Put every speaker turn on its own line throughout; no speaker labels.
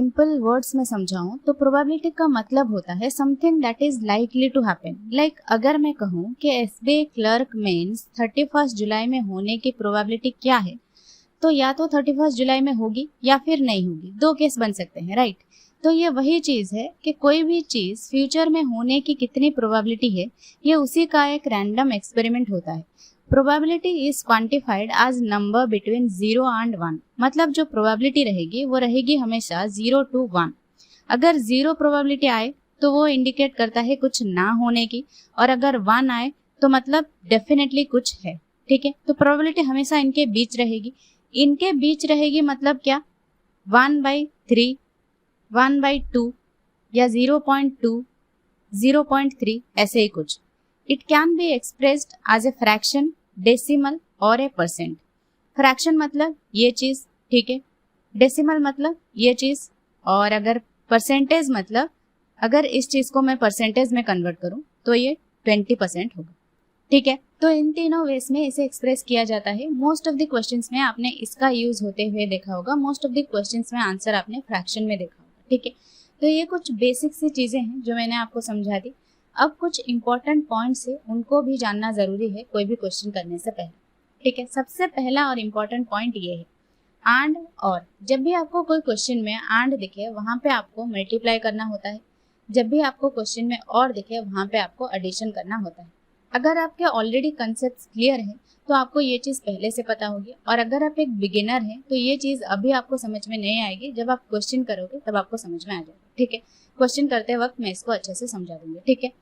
Simple words में समझाऊं तो प्रोबेबिलिटी का मतलब होता है something that is likely to happen. Like अगर मैं कहूं कि एसबीआई क्लर्क मेंस 31 जुलाई में होने की प्रोबेबिलिटी क्या है, तो या तो 31 जुलाई में होगी या फिर नहीं होगी। दो केस बन सकते हैं, राइट। तो ये वही चीज है कि कोई भी चीज फ्यूचर में होने की कितनी प्रोबेबिलिटी है, ये उसी का एक रैंडम एक्सपेरिमेंट होता है। Probability is quantified as number between 0 and 1। मतलब जो प्रोबेबिलिटी रहेगी वो रहेगी हमेशा 0 to 1। अगर 0 प्रोबेबिलिटी आए तो वो इंडिकेट करता है कुछ ना होने की, और अगर 1 आए तो मतलब डेफिनेटली कुछ है। ठीक है, तो प्रोबेबिलिटी हमेशा इनके बीच रहेगी। इनके बीच रहेगी मतलब क्या, 1/3, 1/2 या 0.2, 0.3, ऐसे ही कुछ। It can be expressed as a fraction, decimal or a percent. Fraction मतलब ये चीज, ठीक है, डेसिमल मतलब ये चीज, और अगर परसेंटेज मतलब अगर इस चीज को मैं परसेंटेज में कन्वर्ट करूं तो ये 20% होगा। ठीक है, तो इन तीनों वेज में इसे एक्सप्रेस किया जाता है। मोस्ट ऑफ द क्वेश्चंस में आपने इसका यूज होते हुए देखा होगा, मोस्ट ऑफ द क्वेश्चंस में आंसर आपने फ्रैक्शन में देखा होगा। ठीक है, तो ये कुछ बेसिक सी चीजें हैं जो मैंने आपको समझा दी। अब कुछ इंपॉर्टेंट पॉइंट्स है, उनको भी जानना जरूरी है कोई भी क्वेश्चन करने से पहले। ठीक है, सबसे पहला और इम्पोर्टेंट पॉइंट ये है एंड और। जब भी आपको कोई क्वेश्चन में एंड दिखे वहां पे आपको मल्टीप्लाई करना होता है। जब भी आपको क्वेश्चन में और दिखे वहां पे आपको एडिशन करना होता है। अगर आपके ऑलरेडी कंसेप्ट क्लियर है तो आपको ये चीज पहले से पता होगी, और अगर आप एक बिगिनर हैं तो ये चीज अभी आपको समझ में नहीं आएगी। जब आप क्वेश्चन करोगे तब आपको समझ में आ जाएगा। ठीक है, क्वेश्चन करते वक्त मैं इसको अच्छे से समझा दूंगी। ठीक है,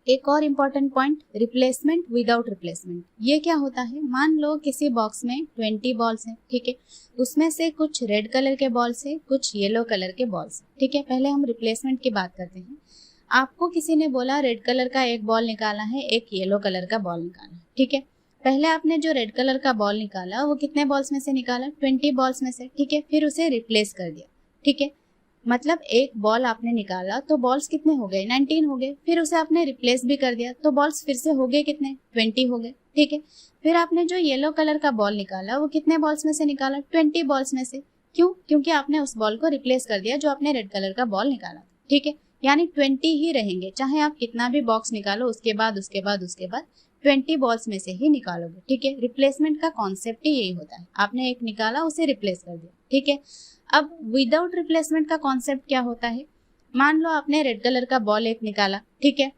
एक और important point, replacement without replacement. ये क्या होता है, मान लो किसी बॉक्स में 20 बॉल्स हैं, ठीक है, उसमें से कुछ रेड कलर के बॉल्स है, कुछ येलो कलर के बॉल्स। ठीक है, पहले हम रिप्लेसमेंट की बात करते हैं। आपको किसी ने बोला रेड कलर का एक बॉल निकाला है, एक येलो कलर का बॉल निकाला है। ठीक है, पहले आपने जो रेड कलर का बॉल निकाला वो कितने बॉल्स में से निकाला, 20 बॉल्स में से। ठीक है, फिर उसे रिप्लेस कर दिया। ठीक है, मतलब एक बॉल आपने निकाला तो बॉल्स कितने हो गए, 19 हो गए। फिर उसे आपने रिप्लेस भी कर दिया तो बॉल्स फिर से हो गए कितने, 20 हो गए। ठीक है, फिर आपने जो येलो कलर का बॉल निकाला वो कितने बॉल्स में से निकाला, 20 बॉल्स में से। क्यों, क्योंकि आपने उस बॉल को रिप्लेस कर दिया जो आपने रेड कलर का बॉल निकाला। ठीक है, यानी 20 ही रहेंगे, चाहे आप कितना भी बॉक्स निकालो उसके बाद 20 बॉल्स में से ही निकालोगे। ठीक है, रिप्लेसमेंट का कॉन्सेप्ट ही यही होता है, आपने एक निकाला उसे रिप्लेस कर दिया। ठीक है, अब विदाउट रिप्लेसमेंट का कॉन्सेप्ट क्या होता है, मान लो आपने रेड कलर का बॉल एक निकाला, ठीक है,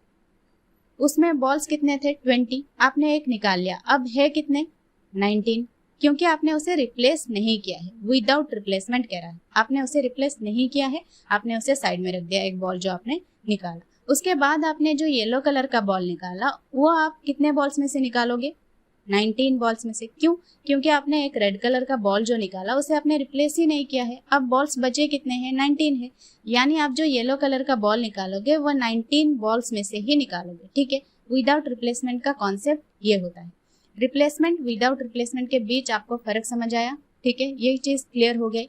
उसमें बॉल्स कितने थे, 20, आपने एक निकाल लिया, अब है कितने, 19, क्योंकि आपने उसे रिप्लेस नहीं किया है। विदाउट रिप्लेसमेंट कह रहा है, आपने उसे रिप्लेस नहीं किया है, आपने उसे साइड में रख दिया, एक बॉल जो आपने निकाला। उसके बाद आपने जो येलो कलर का बॉल निकाला वो आप कितने बॉल्स में से निकालोगे, 19 बॉल्स में से। क्यों, क्योंकि आपने एक रेड कलर का बॉल जो निकाला उसे आपने रिप्लेस ही नहीं किया है। अब बॉल्स बचे कितने हैं, 19 है, यानी आप जो येलो कलर का बॉल निकालोगे वो 19 बॉल्स में से ही निकालोगे। ठीक है, विदाउट रिप्लेसमेंट का कॉन्सेप्ट ये होता है। रिप्लेसमेंट विदाउट रिप्लेसमेंट के बीच आपको फर्क समझ आया। ठीक है, ये चीज क्लियर हो गई।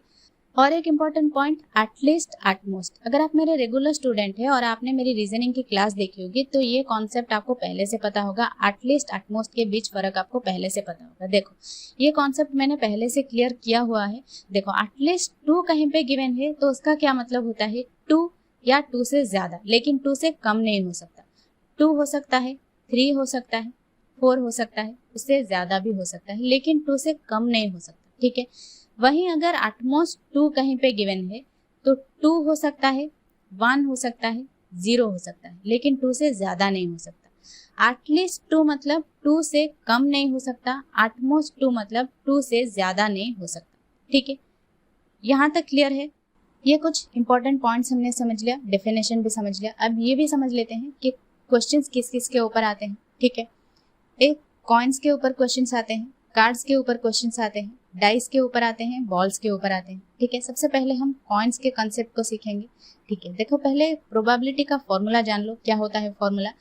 और एक इम्पॉर्टेंट पॉइंट, एटलीस्ट एटमोस्ट। अगर आप मेरे रेगुलर स्टूडेंट हैं और आपने मेरी रीजनिंग की क्लास देखी होगी तो ये कॉन्सेप्ट आपको पहले से पता होगा। एटलीस्ट एटमोस्ट के बीच फर्क आपको पहले से पता होगा। देखो, ये कॉन्सेप्ट मैंने पहले से क्लियर किया हुआ है। देखो, एटलीस्ट 2 कहीं पे गिवन है तो उसका क्या मतलब होता है, 2 या 2 से ज्यादा, लेकिन 2 से कम नहीं हो सकता। 2 हो सकता है, 3 हो सकता है, 4 हो सकता है, उससे ज्यादा भी हो सकता है, लेकिन 2 से कम नहीं हो सकता। ठीक है, वहीं अगर एटमोस्ट 2 कहीं पे गिवन है तो 2 हो सकता है, 1 हो सकता है, 0 हो सकता है, लेकिन 2 से ज्यादा नहीं हो सकता। एटलीस्ट 2 मतलब 2 से कम नहीं हो सकता, एटमोस्ट 2 मतलब 2 से ज्यादा नहीं हो सकता। ठीक है, यहाँ तक क्लियर है। ये कुछ इंपॉर्टेंट पॉइंट्स हमने समझ लिया, डेफिनेशन भी समझ लिया। अब ये भी समझ लेते हैं कि क्वेश्चंस किस किस के ऊपर आते हैं। ठीक है, एक कॉइन्स के ऊपर क्वेश्चंस आते हैं, कार्ड्स के ऊपर क्वेश्चंस आते हैं, डाइस के ऊपर आते हैं, बॉल्स के ऊपर आते हैं। ठीक है, सबसे पहले हम कॉइन्स के कंसेप्ट को सीखेंगे। ठीक है, देखो, पहले प्रोबेबिलिटी का फॉर्मूला जान लो। क्या होता है formula,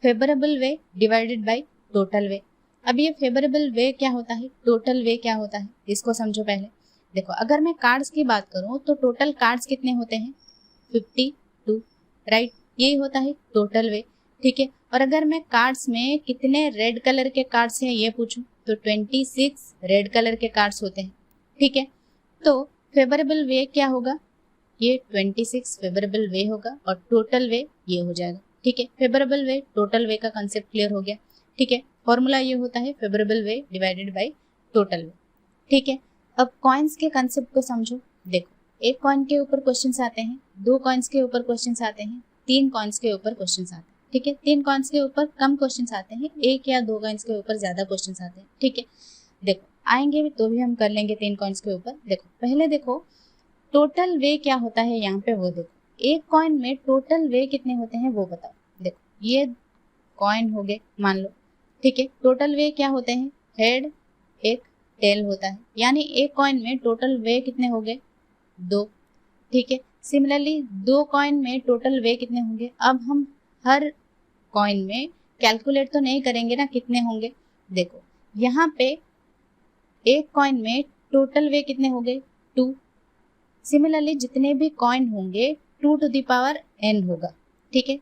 favourable way divided by total way. अब ये फेवरेबल वे क्या होता है, टोटल वे क्या होता है, इसको समझो पहले। देखो, अगर मैं कार्ड्स की बात करूं तो टोटल कार्ड्स कितने होते हैं, 52, राइट, यही होता है टोटल वे। ठीक है, और अगर मैं कार्ड्स में कितने रेड कलर के कार्ड्स हैं ये पूछूं तो 26 रेड कलर के कार्ड्स होते हैं। ठीक है, तो फेवरेबल वे क्या होगा, ये 26 फेवरेबल वे होगा और टोटल वे ये हो जाएगा। ठीक है, फेवरेबल वे टोटल वे का कंसेप्ट क्लियर हो गया। ठीक है, फॉर्मूला ये होता है favourable way divided by total way. ठीक है, अब कॉइन्स के कंसेप्ट को समझो। देखो, एक कॉइन के ऊपर क्वेश्चंस आते हैं, 2 कॉइन्स के ऊपर क्वेश्चंस आते हैं, 3 कॉइन्स के ऊपर क्वेश्चंस आते हैं। ठीक है, 3 कॉइन्स के ऊपर कम क्वेश्चंस आते हैं, 1 या 2 कॉइन्स के ऊपर ज्यादा क्वेश्चंस आते हैं। ठीक है, देखो आएंगे तो भी हम कर लेंगे 3 कॉइन्स के ऊपर। देखो पहले देखो टोटल वे क्या होता है, यहाँ पे वो देखो, एक कॉइन में टोटल वे कितने होते हैं वो बताओ। देखो ये कॉइन हो गए मान लो। ठीक है, टोटल वे क्या होते हैं, हेड एक टेल होता है, यानी एक कॉइन में टोटल वे कितने हो गए, 2। ठीक है, सिमिलरली 2 कॉइन में टोटल वे कितने होंगे। अब हम हर कॉइन में कैलकुलेट तो नहीं करेंगे ना कितने होंगे। देखो यहाँ पे एक कॉइन में टोटल वे कितने हो गए, 2। सिमिलरली जितने भी कॉइन होंगे 2 टू द पावर n होगा। ठीक है,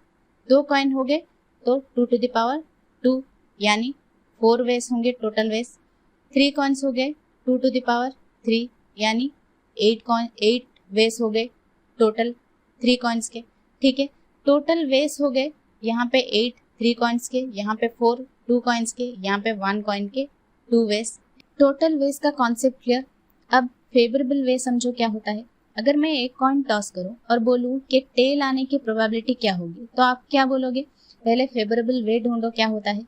2 कॉइन हो गए तो 2 टू द पावर 2, यानी 4 वेस होंगे टोटल वेस। 3 कॉइन्स हो गए 2 टू द पावर 3, यानी 8 वेस हो गए टोटल 3 कॉइन्स के। ठीक है, टोटल वेस हो गए यहाँ पे 8 3 कॉइन्स के, यहाँ पे 4 2 कॉइन्स के, यहाँ पे 1 कॉइन के 2 वेस। टोटल वेस का कॉन्सेप्ट क्लियर। अब फेवरेबल वे समझो क्या होता है। अगर मैं एक कॉइन टॉस करूं और बोलूं कि टेल आने की प्रोबेबिलिटी क्या होगी, तो आप क्या बोलोगे, पहले फेवरेबल वे ढूंढो क्या होता है।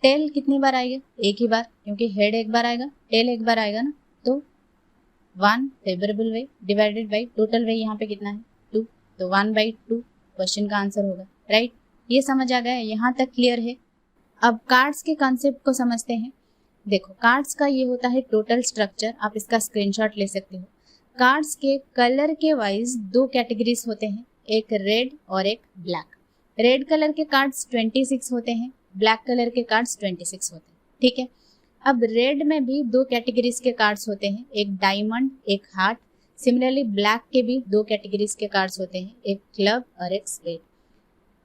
टेल कितनी बार आएगा, एक ही बार, क्योंकि हेड एक बार आएगा टेल एक बार आएगा ना, तो 1 favourable way divided by total way, यहाँ पे कितना है 2, तो 1/2 क्वेश्चन का आंसर होगा। राइट, ये समझ आ गया, यहाँ तक क्लियर है। अब कार्ड्स के कॉन्सेप्ट को समझते हैं। देखो कार्ड्स का ये होता है टोटल स्ट्रक्चर, आप इसका स्क्रीनशॉट ले सकते हो। कार्ड्स के कलर के वाइज 2 कैटेगरीज होते हैं, एक रेड और एक ब्लैक। रेड कलर के कार्ड्स 26 होते हैं, ब्लैक कलर के कार्ड्स 26 होते हैं। ठीक है, अब रेड में भी 2 कैटेगरीज के कार्ड्स होते हैं, एक डायमंड एक हार्ट। सिमिलरली ब्लैक के भी 2 कैटेगरीज के कार्ड्स होते हैं, एक क्लब और एक स्पेड।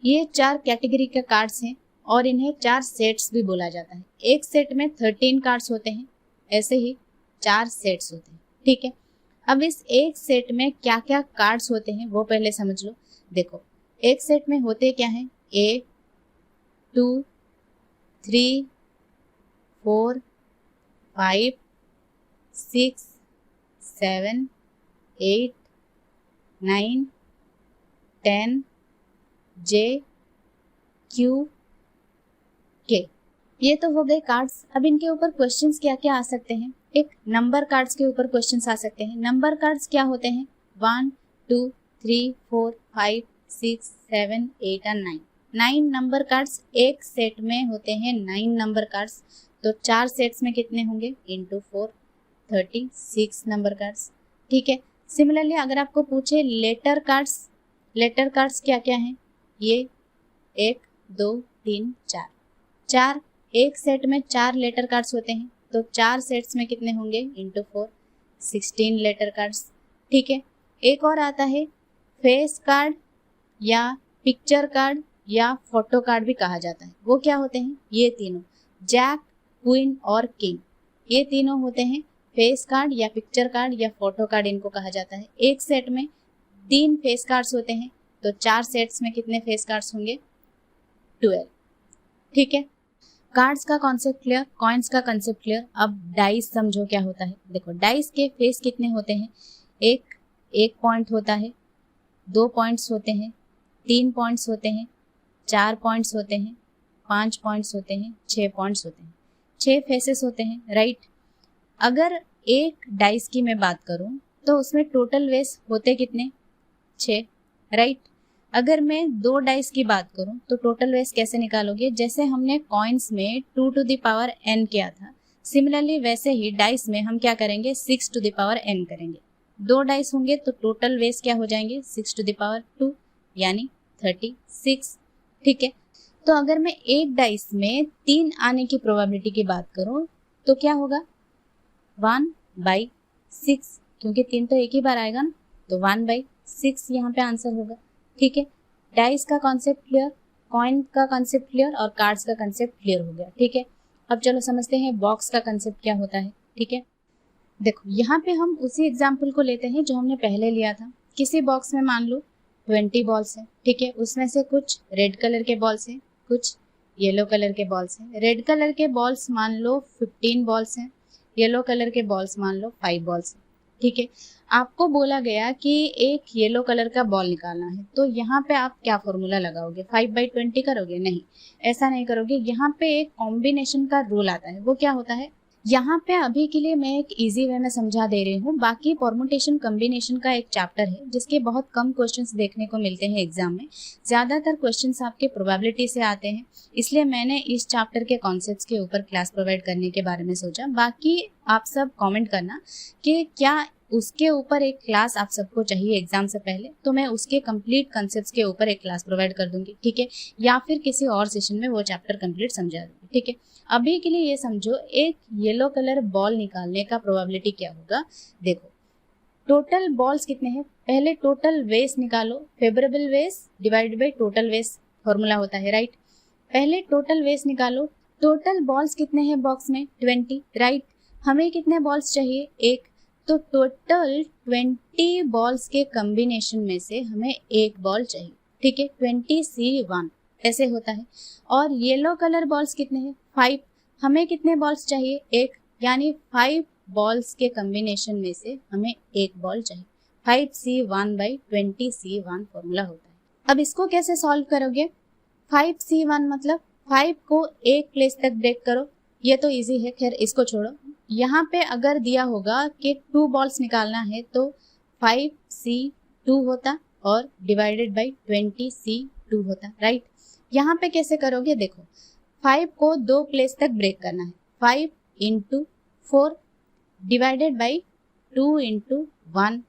ये 4 कैटेगरी के कार्ड्स हैं और इन्हें 4 सेट्स भी बोला जाता है। एक सेट में 13 कार्ड्स होते हैं, ऐसे ही 4 सेट्स होते हैं। ठीक है, अब इस एक सेट में क्या क्या कार्ड्स होते हैं वो पहले समझ लो। देखो एक सेट में होते क्या हैं, 1 2 3 4 5 6 7 8 9 10 J Q K। ये तो हो गए कार्ड्स। अब इनके ऊपर क्वेश्चंस क्या क्या आ सकते हैं। एक नंबर कार्ड्स के ऊपर क्वेश्चंस आ सकते हैं। नंबर कार्ड्स क्या होते हैं, 1 2 3 4 5 6 7 8 और 9। 9 नंबर कार्ड्स एक सेट में होते हैं, 9 नंबर कार्ड्स। तो 4 सेट्स में कितने होंगे, इंटू 4 36 नंबर कार्ड्स। ठीक है, सिमिलरली अगर आपको पूछे लेटर कार्ड्स, लेटर कार्ड्स क्या क्या हैं, ये 1 2 3 4 एक सेट में 4 लेटर कार्ड्स होते हैं, तो 4 सेट्स में कितने होंगे, इंटू 4 16 लेटर कार्ड्स। ठीक है, एक और आता है फेस कार्ड या पिक्चर कार्ड या फोटो कार्ड भी कहा जाता है। वो क्या होते हैं, ये तीनों जैक क्वीन और किंग, ये तीनों होते हैं फेस कार्ड या पिक्चर कार्ड या फोटो कार्ड इनको कहा जाता है। एक सेट में 3 फेस कार्ड्स होते हैं, तो 4 सेट्स में कितने फेस कार्ड्स होंगे, 12। ठीक है, कार्ड्स का कॉन्सेप्ट क्लियर, कॉइन्स का कंसेप्ट क्लियर। अब डाइस समझो क्या होता है। देखो डाइस के फेस कितने होते हैं, एक पॉइंट होता है, 2 पॉइंट्स होते हैं, 3 पॉइंट्स होते हैं, 4 पॉइंट्स होते हैं, 5 पॉइंट्स होते हैं, 6 पॉइंट्स होते हैं, 6 फेसेस होते हैं। राइट, अगर एक डाइस की मैं बात करूं तो उसमें टोटल वेस होते कितने, 6। राइट, अगर मैं 2 डाइस की बात करूं तो टोटल वेस कैसे निकालोगे, जैसे हमने कॉइन्स में 2 टू द पावर n किया था, सिमिलरली वैसे ही डाइस में हम क्या करेंगे, 6 टू द पावर n करेंगे। 2 डाइस होंगे तो टोटल वेस क्या हो जाएंगे, 6 टू द पावर 2 यानी 36। ठीक है, तो अगर मैं एक डाइस में 3 आने की प्रोबेबिलिटी की बात करूं तो क्या होगा, 1/6, क्योंकि 3 तो एक ही बार आएगा ना, तो 1/6 यहाँ पे आंसर होगा। ठीक है, डाइस का कॉन्सेप्ट क्लियर, कॉइन का कॉन्सेप्ट क्लियर और कार्ड्स का कॉन्सेप्ट क्लियर हो गया। ठीक है, अब चलो समझते हैं बॉक्स का कॉन्सेप्ट क्या होता है। ठीक है, देखो यहाँ पे हम उसी एग्जाम्पल को लेते हैं जो हमने पहले लिया था। किसी बॉक्स में मान लो 20 बॉल्स हैं, ठीक है, उसमें से कुछ रेड कलर के बॉल्स हैं, कुछ येलो कलर के बॉल्स हैं। रेड कलर के बॉल्स मान लो 15 बॉल्स हैं, येलो कलर के बॉल्स मान लो 5 बॉल्स हैं, ठीक है। आपको बोला गया कि एक येलो कलर का बॉल निकालना है, तो यहाँ पे आप क्या फॉर्मूला लगाओगे? 5/20 करोगे? नहीं, ऐसा नहीं करोगे। यहाँ पे एक कॉम्बिनेशन का रूल आता है, वो क्या होता है? यहाँ पे अभी के लिए मैं एक इजी वे में समझा दे रही हूँ, बाकी परमुटेशन कॉम्बिनेशन का एक चैप्टर है जिसके बहुत कम क्वेश्चंस देखने को मिलते हैं एग्जाम में। ज़्यादातर क्वेश्चंस आपके प्रोबेबिलिटी से आते हैं, इसलिए मैंने इस चैप्टर के कॉन्सेप्ट्स के ऊपर क्लास प्रोवाइड करने के बारे में सोचा। बाकी आप सब कमेंट करना कि क्या उसके ऊपर एक क्लास आप सबको चाहिए एग्जाम से पहले, तो मैं उसके कंप्लीट कॉन्सेप्ट्स के ऊपर एक क्लास प्रोवाइड कर दूंगी, ठीक है, या फिर किसी और सेशन में वो चैप्टर कंप्लीट समझा दूंगी, ठीक है। अभी के लिए ये समझो, एक येलो कलर बॉल निकालने का प्रोबेबिलिटी क्या होगा? देखो, टोटल बॉल्स कितने हैं? पहले टोटल वेस निकालो, फेवरेबल वेस डिवाइडेड बाय टोटल वेस फॉर्मूला होता है, राइट। पहले टोटल वेस निकालो। टोटल बॉल्स कितने हैं बॉक्स में? 20, राइट। हमें कितने बॉल्स चाहिए? एक। तो टोटल 20 बॉल्स के कॉम्बिनेशन में से हमें एक बॉल चाहिए, ठीक है, 20C1 ऐसे होता है। और येलो कलर बॉल्स कितने हैं? 5। हमें कितने बॉल्स चाहिए? एक, यानी 5 बॉल्स के कॉम्बिनेशन में से हमें एक बॉल चाहिए। 5C1/20C1 फॉर्मूला होता है। अब इसको कैसे सॉल्व करोगे? 5C1 मतलब 5 को एक प्लेस तक ब्रेक करो, ये तो इजी है, खैर इसको छोड़ो। यहाँ पे अगर दिया होगा कि 2 बॉल्स निकालना है तो 5C2 होता और डिवाइडेड बाय 20C2 होता, राइट। यहाँ पे कैसे करोगे? देखो, 5 को 2 प्लेस तक ब्रेक करना है। 5 × 4 डिवाइडेड बाई 2 × 1।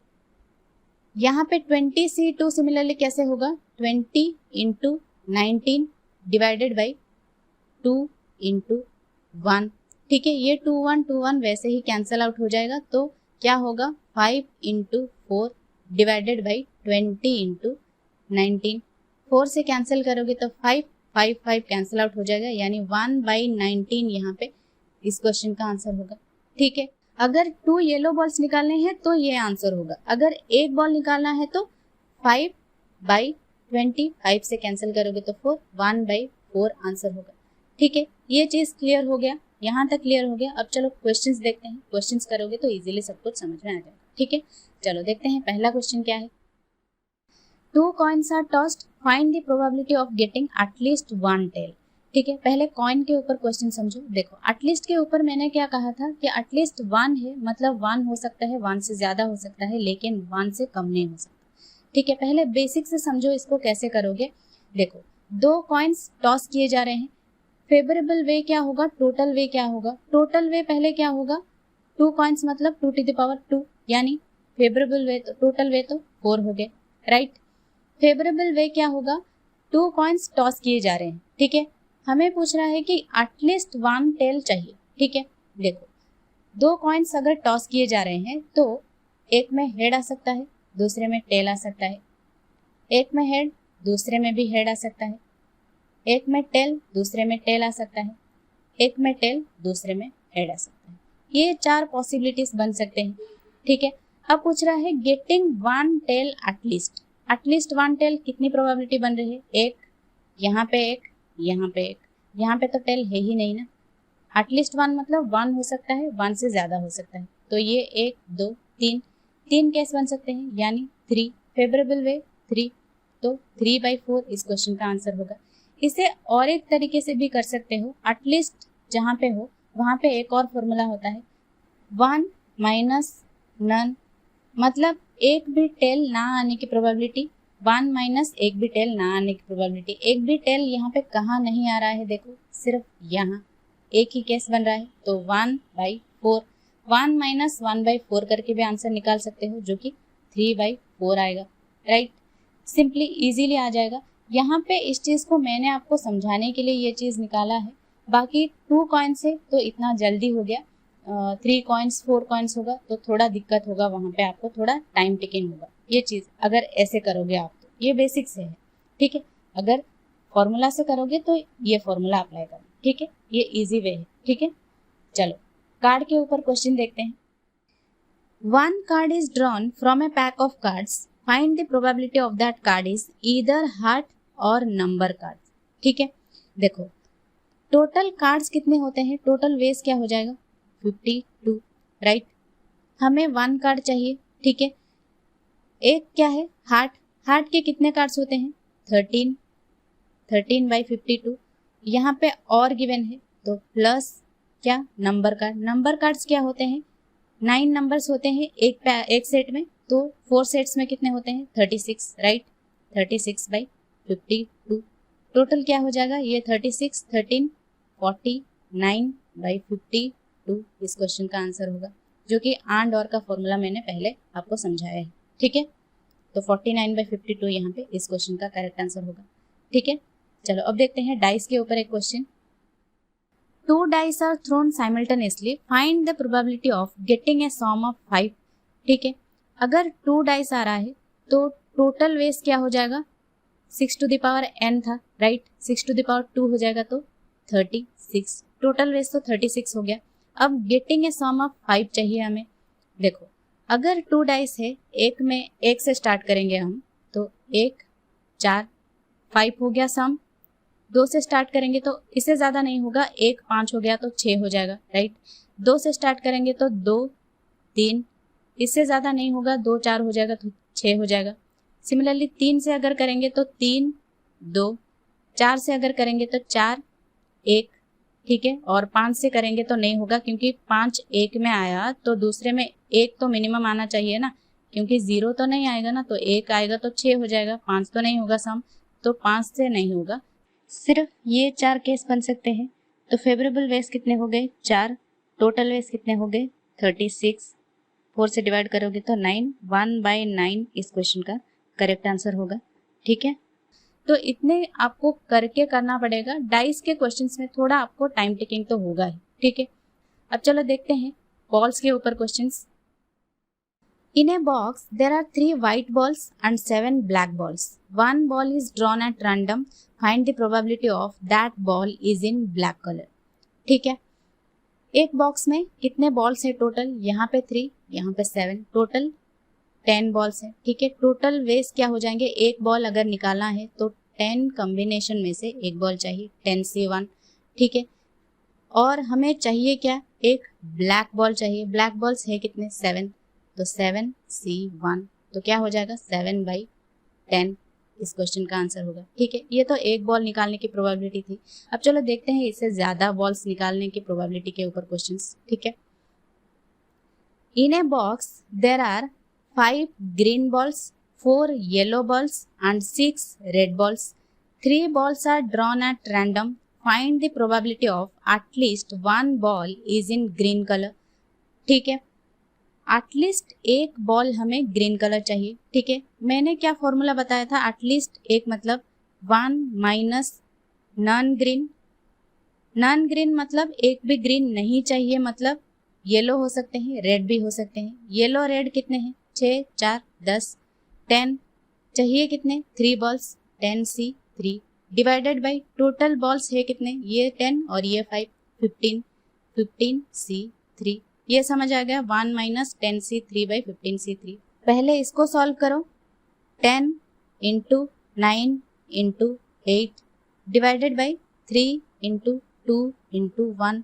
यहाँ पे 20C2 सिमिलरली कैसे होगा? 20 × 19 डिवाइडेड बाई 2 × 1, ठीक है। ये 2 1 वैसे ही कैंसल आउट हो जाएगा, तो क्या होगा? 5 × 4 डिवाइडेड बाई 20 × 19। 4 से कैंसिल करोगे तो 5 कैंसिल आउट हो जाएगा, यानी 1/19 यहाँ पे इस क्वेश्चन का आंसर होगा, ठीक है। अगर 2 येलो बॉल्स निकालने हैं तो ये आंसर होगा। अगर एक बॉल निकालना है तो 5/20, 5 से कैंसिल करोगे तो 4, 1/4 आंसर होगा, ठीक है। ये चीज क्लियर हो गया, यहाँ तक क्लियर हो गया। अब चलो क्वेश्चंस देखते हैं। क्वेश्चंस करोगे तो इजीली सब कुछ समझ में आ जाएगा, ठीक है। चलो देखते हैं पहला क्वेश्चन क्या है। 2 coins are tossed, find the probability of getting at least one tail, ठीक है। पहले कॉइन के ऊपर क्वेश्चन समझो। देखो, एटलीस्ट के ऊपर मैंने क्या कहा था कि एटलीस्ट 1 है, मतलब 1 हो सकता है, 1 से ज्यादा हो सकता है, लेकिन 1 से कम नहीं हो सकता, ठीक है। पहले बेसिक से समझो इसको कैसे करोगे। देखो, 2 कॉइन्स टॉस किए जा रहे हैं। फेवरेबल वे क्या होगा? टोटल वे क्या होगा? टोटल वे पहले क्या होगा? 2 कॉइन्स मतलब 2⁻², यानी फेवरेबल वे तो टोटल वे तो 4 हो गए, राइट। फेवरेबल वे क्या होगा? 2 कॉइन्स टॉस किए जा रहे हैं, ठीक है। हमें पूछ रहा है कि एटलीस्ट 1 टेल चाहिए, ठीक है। देखो, 2 कॉइन्स अगर टॉस किए जा रहे हैं तो एक में हेड आ सकता है, दूसरे में टेल आ सकता है। एक में हेड, दूसरे में भी हेड आ सकता है। एक में टेल, दूसरे में टेल आ सकता है। एक में टेल, दूसरे में हेड आ सकता है। ये 4 पॉसिबिलिटीज बन सकते हैं, ठीक है। अब पूछ रहा है getting 1 tail at least. At least 1 tail कितनी प्रोबेबिलिटी बन रही है? एक, यहाँ पे एक, यहाँ पे एक। यहाँ पे तो टेल है ही नहीं ना। एटलीस्ट 1 मतलब 1 हो सकता है, 1 से ज्यादा हो सकता है, तो ये 1 2 3 केस बन सकते हैं, यानी 3। फेवरेबल वे 3, तो 3/4 इस क्वेश्चन का आंसर होगा। इसे और एक तरीके से भी कर सकते हो। एटलीस्ट जहाँ पे हो वहाँ पे एक और फॉर्मूला होता है, 1 माइनस नन, मतलब एक भी टेल ना आने की प्रोबेबिलिटी, 1 माइनस एक भी टेल ना आने की प्रोबेबिलिटी। एक भी टेल यहाँ पे कहाँ नहीं आ रहा है? देखो, सिर्फ यहाँ एक ही केस बन रहा है, तो 1/4। 1 माइनस 1/4 करके भी आंसर निकाल सकते हो, जो कि 3/4 आएगा, राइट। सिंपली इजीली आ जाएगा। यहाँ पे इस चीज को मैंने आपको समझाने के लिए ये चीज निकाला है। बाकी 2 कॉइन्स है तो इतना जल्दी हो गया। 3 कॉइन्स 4 कॉइन्स होगा तो थोड़ा दिक्कत होगा, वहाँ पे आपको थोड़ा टाइम टेकिंग होगा। ये चीज अगर ऐसे करोगे आप तो ये बेसिक से है, ठीक है। अगर फॉर्मूला से करोगे तो ये फॉर्मूला अप्लाई करो, ठीक है। ये इजी वे है, ठीक है। चलो कार्ड के ऊपर क्वेश्चन देखते हैं। 1 card is drawn from a pack of cards find the probability of that card is either heart और नंबर कार्ड। ठीक है, देखो टोटल कार्ड्स कितने होते हैं, टोटल वेज क्या हो जाएगा 52, राइट। हमें 1 कार्ड चाहिए, ठीक है। एक क्या है हार्ट, हार्ट के कितने कार्ड्स होते हैं 13 बाई 52। यहाँ पे और गिवन है तो प्लस क्या नंबर कार्ड, नंबर कार्ड्स क्या होते हैं 9 नंबर्स होते हैं एक सेट में, तो 4 सेट्स में कितने होते हैं 36, राइट। 36 बाई 52 टोटल क्या हो जाएगा ये 36, 13, 49 बाई 52 इस क्वेश्चन का आंसर होगा, जो कि एंड और का फॉर्मूला मैंने पहले आपको समझाया है। ठीक है, तो 49 बाई 52 यहाँ पे इस क्वेश्चन का करेक्ट आंसर होगा। ठीक है, चलो अब देखते हैं डाइस के ऊपर एक question. 2 dice are thrown simultaneously. Find the probability of getting a sum of 5. ठीक है, अगर 2 dice आ रहा है तो टोटल वेस्ट क्या हो जाएगा 6 to the power n था, राइट। 6 to the power 2 हो जाएगा तो 36, टोटल वेस्ट तो 36 हो गया। अब गेटिंग ए सम ऑफ 5 चाहिए हमें। देखो अगर 2 डाइस है, एक में 1 से स्टार्ट करेंगे हम, तो 1 4 5 हो गया सम। 2 से स्टार्ट करेंगे तो इससे ज़्यादा नहीं होगा, 1 5 हो गया तो 6 हो जाएगा, राइट। 2 से स्टार्ट करेंगे तो 2 3, इससे ज़्यादा नहीं होगा, 2 4 हो जाएगा तो 6 हो जाएगा। सिमिलरली 3 से अगर करेंगे तो 3 2, 4 से अगर करेंगे तो 4 1, ठीक है। और 5 से करेंगे तो नहीं होगा, क्योंकि 5 1 में आया तो दूसरे में 1 तो मिनिमम आना चाहिए ना, क्योंकि 0 तो नहीं आएगा ना, तो 1 आएगा तो 6 हो जाएगा। 5 तो नहीं होगा सम, तो 5 से नहीं होगा। सिर्फ ये 4 केस बन सकते हैं। तो फेवरेबल वेज कितने हो गए 4, टोटल वेज कितने हो गए 36, 4 से डिवाइड करोगे तो 9, 1/9 इस क्वेश्चन का करेक्ट आंसर होगा। ठीक है, तो इतने आपको करके करना पड़ेगा। डाइस के क्वेश्चंस में थोड़ा आपको टाइम टेकिंग तो होगा ही, ठीक है। अब चलो देखते हैं बॉल्स के ऊपर questions. In a box, there are 3 white balls and 7 black balls. One ball is drawn at random. Find the probability of that ball is in black color. ठीक है, एक बॉक्स में कितने बॉल्स है टोटल, यहाँ पे 3, यहाँ पे 7, टोटल 10 बॉल्स है। ठीक है, टोटल वेस्ट क्या हो जाएंगे, एक बॉल अगर निकालना है तो 10 कॉम्बिनेशन में से एक बॉल चाहिए, 10C1। ठीक है, और हमें चाहिए क्या, एक ब्लैक बॉल चाहिए। ब्लैक बॉल्स है कितने 7, तो 7C1, तो क्या हो जाएगा 7/10 इस क्वेश्चन का आंसर होगा। ठीक है, ये तो एक बॉल निकालने की प्रोबेबिलिटी थी। अब चलो देखते हैं इससे ज्यादा बॉल्स निकालने की प्रोबेबिलिटी के ऊपर क्वेश्चंस। ठीक है, in a box there are 5 green balls, 4 yellow balls and 6 red balls. 3 balls are drawn at random. Find the probability of at least 1 ball is in green color. ठीक है, at least एक ball हमें green colour चाहिए। ठीक है, मैंने क्या formula बताया था, एटलीस्ट एक मतलब 1 minus non green. Non green मतलब एक भी ग्रीन नहीं चाहिए, मतलब येलो हो सकते हैं, रेड भी हो सकते हैं। येलो रेड कितने हैं 6 4 10, 10 चाहिए कितने 3 balls, 10C3 divided by total balls है कितने, ये 10 और ये 5, 15, 15C3। ये समझ आ गया, 1 माइनस 10C3/15C3। पहले इसको सॉल्व करो, 10 into 9 into 8 divided by 3 into 2 into 1,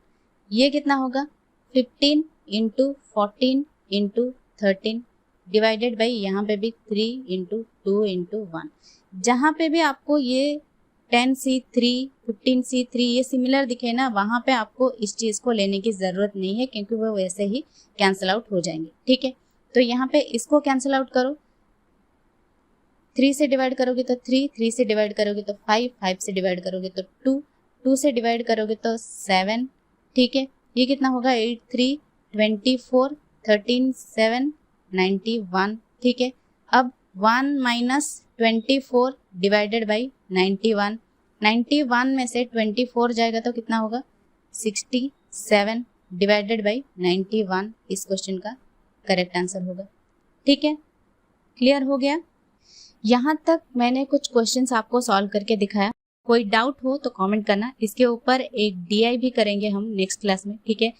ये कितना होगा 15 इंटू 14 इंटू 13 डिवाइडेड बाई यहाँ पे भी 3 इंटू 2 इंटू 1। जहाँ पे भी आपको ये 10C3 15C3 ये सिमिलर दिखे ना, वहाँ पे आपको इस चीज़ को लेने की ज़रूरत नहीं है, क्योंकि वो वैसे ही कैंसिल आउट हो जाएंगे। ठीक है, तो यहाँ पे इसको कैंसिल आउट करो, 3 से डिवाइड करोगे तो 3, 3 से डिवाइड करोगे तो 5, 5 से डिवाइड करोगे तो 2, 2 से डिवाइड करोगे तो 7। ठीक है, ये कितना होगा 8 3 24, 13 7 91। ठीक है, अब 1 माइनस 24 डिवाइडेड बाई 91, 91 में से 24 जाएगा तो कितना होगा 67 डिवाइडेड बाई 91 इस क्वेश्चन का करेक्ट आंसर होगा। ठीक है, क्लियर हो गया। यहाँ तक मैंने कुछ क्वेश्चंस आपको सॉल्व करके दिखाया। कोई डाउट हो तो कमेंट करना, इसके ऊपर एक DI भी करेंगे हम नेक्स्ट क्लास में। ठीक है,